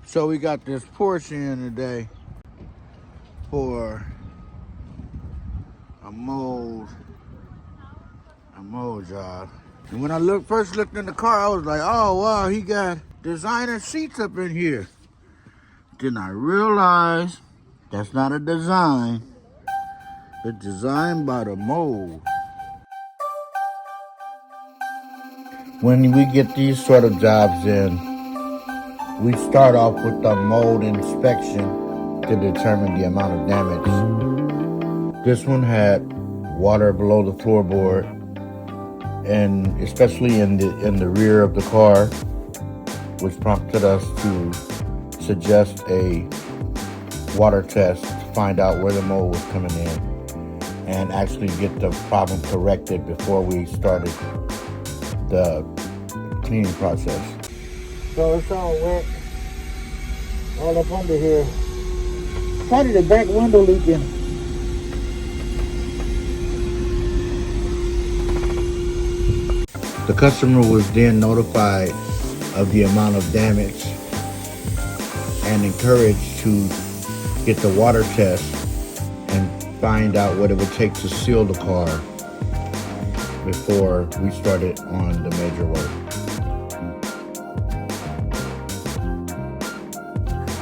So we got this Porsche in today for a mold job. And when I first looked in the car, I was like, oh wow, he got designer seats up in here. Then I realized that's not a design. It's designed by the mold. When we get these sort of jobs in, we start off with the mold inspection to determine the amount of damage. This one had water below the floorboard, and especially in the rear of the car, which prompted us to suggest a water test to find out where the mold was coming in and actually get the problem corrected before we started the cleaning process. So it's all wet, all up under here. Probably the back window leaking. The customer was then notified of the amount of damage and encouraged to get the water test and find out what it would take to seal the car before we started on the major work.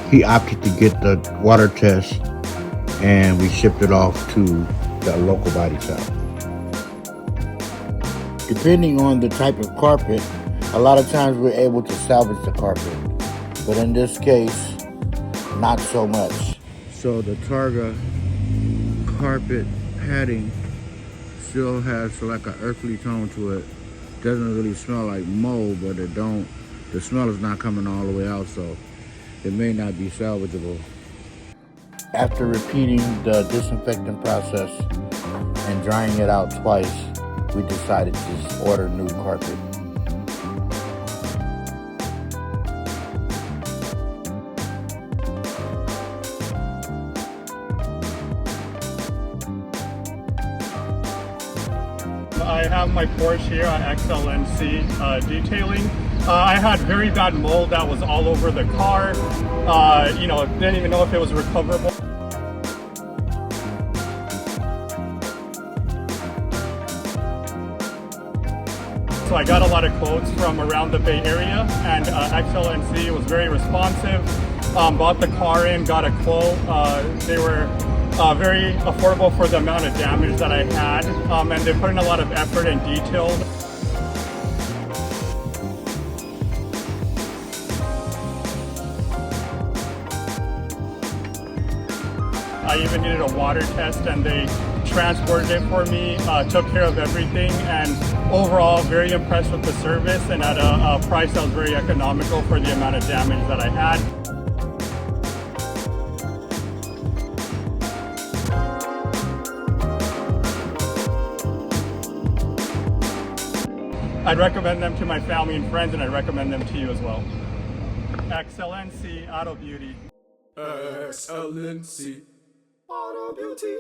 He opted to get the water test and we shipped it off to the local body shop. Depending on the type of carpet, a lot of times we're able to salvage the carpet, but in this case, not so much. So the Targa carpet padding still has like an earthly tone to it. Doesn't really smell like mold, but the smell is not coming all the way out, so it may not be salvageable. After repeating the disinfectant process and drying it out twice, we decided to just order new carpet. I have my Porsche here on XLNC detailing. I had very bad mold that was all over the car. Didn't even know if it was recoverable. So I got a lot of quotes from around the Bay Area, and XLNC was very responsive. Bought the car in, got a quote. They were very affordable for the amount of damage that I had, and they put in a lot of effort and detail. I even needed a water test, and they transported it for me, took care of everything, and overall very impressed with the service and at a price that was very economical for the amount of damage that I had. I'd recommend them to my family and friends, and I'd recommend them to you as well. XLNC Auto Beauty. XLNC Auto Beauty.